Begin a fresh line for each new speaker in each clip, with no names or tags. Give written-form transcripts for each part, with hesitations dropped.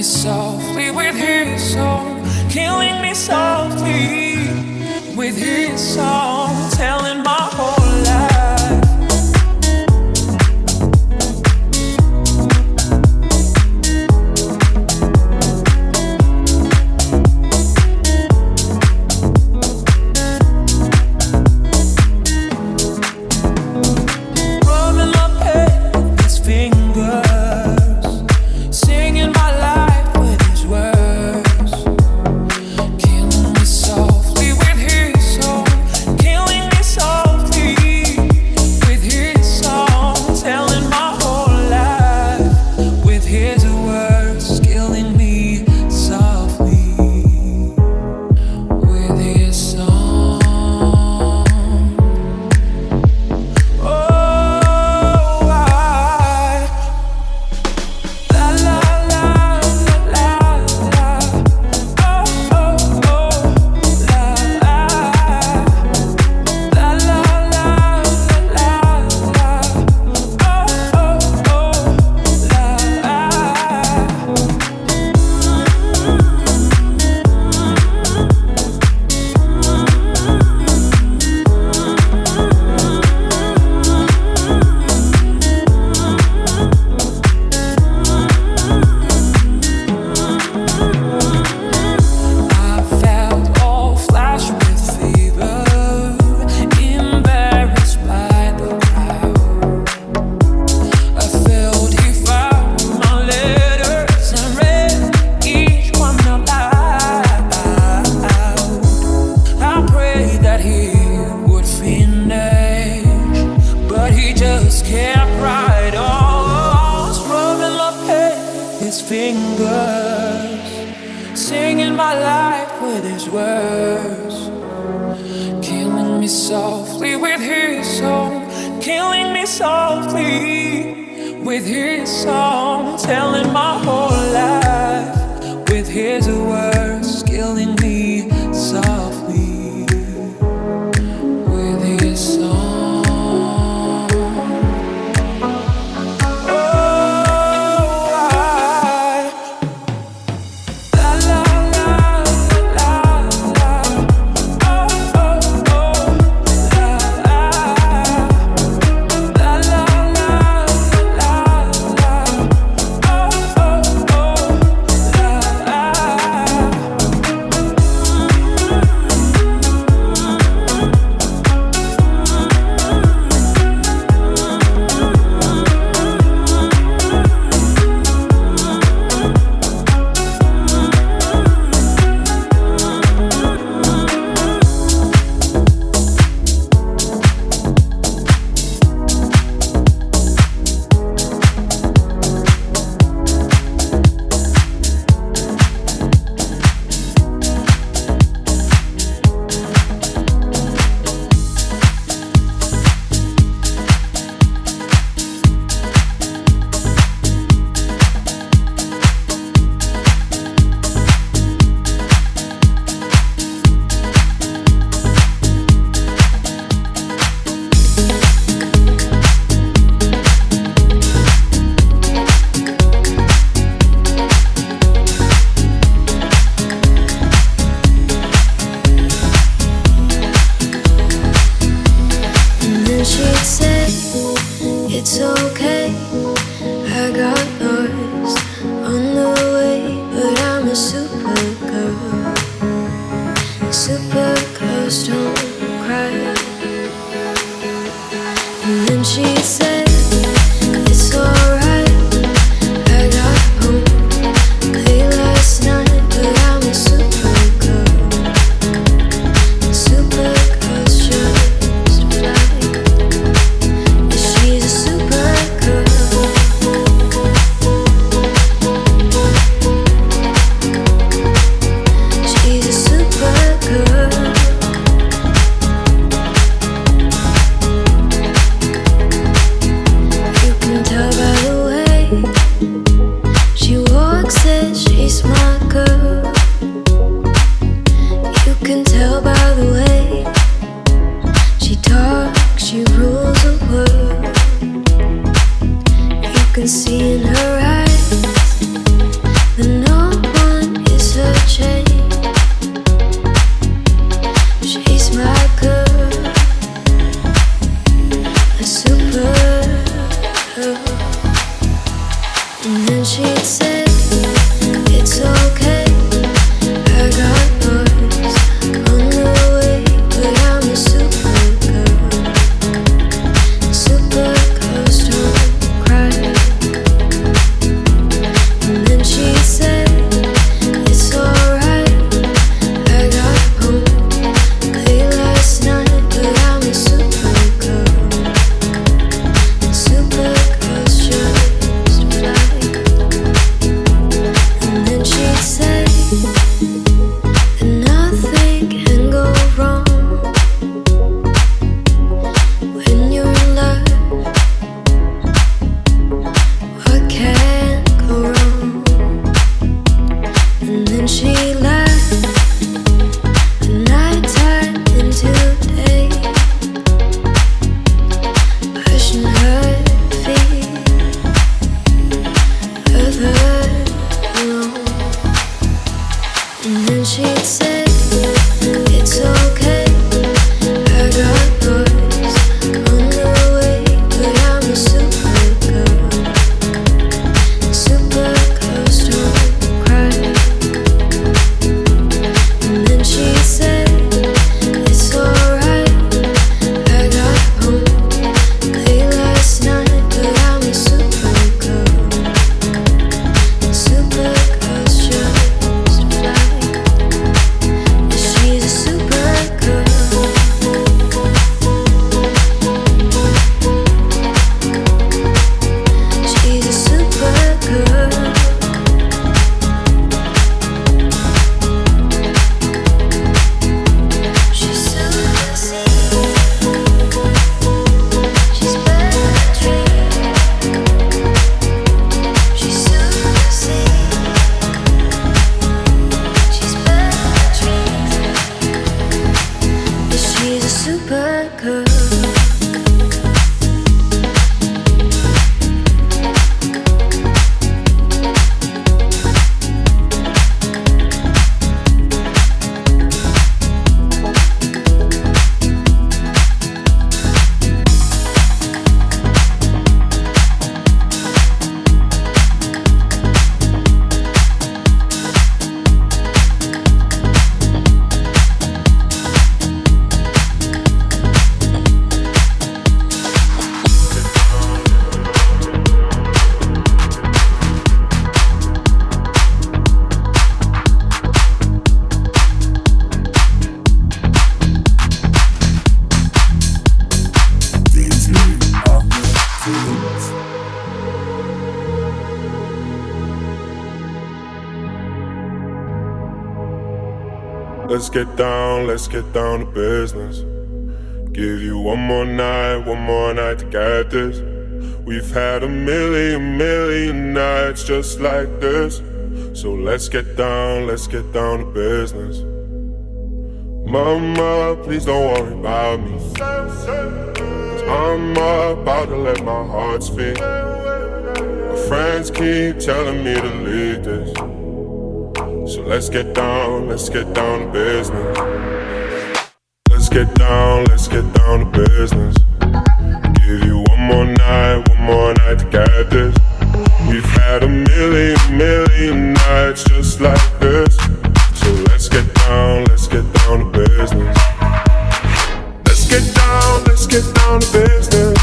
softly with his song, killing me softly with his song, telling my whole life.
and nothing can go wrong when you're in love. What can go wrong? And then she laughed, the night turned into day, pushing her feet further along. And then she'd say, it's okay, I got boys on the way, but I'm a super girl. Super girls don't cry. And then she said, it's alright, I got home late last night, but I'm a super girl. Super girls just fly. She's a super girl. She's a super girl. She's super sweet. She's poetry. She's super sweet. She's poetry. She's a super girl.
Let's get down to business. Give you one more night to get this. We've had a million nights just like this. So let's get down to business. Mama, please don't worry about me, 'cause I'm about to let my heart speak. My friends keep telling me to leave this. So let's get down to business. Let's get down to business. Give you one more night to get this. We've had a million nights just like this. So let's get down to business. Let's get down to business.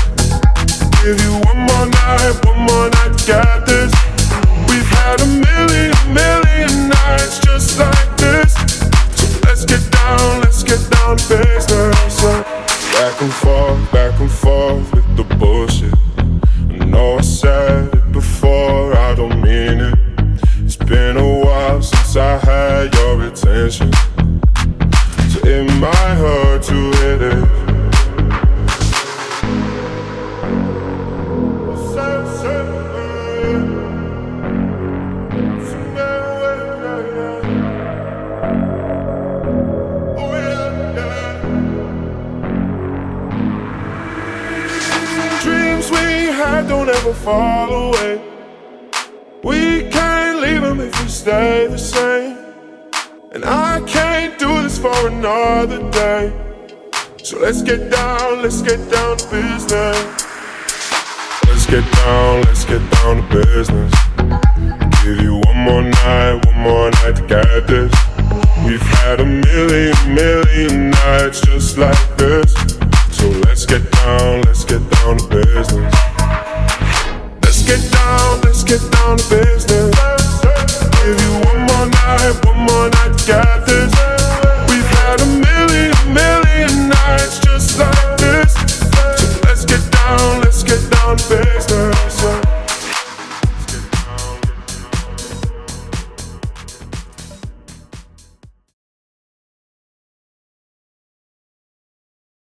Give you one more night to get this. We've had a million nights just like this. So let's get down to business. Back and forth with the bullshit. I know I said it before, I don't mean it. It's been a while since I had your attention, so it might hurt to hit it. Don't ever fall away. We can't leave them if we stay the same. And I can't do this for another day. So let's get down to business. Let's get down to business. Give you one more night to get this. We've had a million nights just like this. So let's get down to business. Let's get down to business.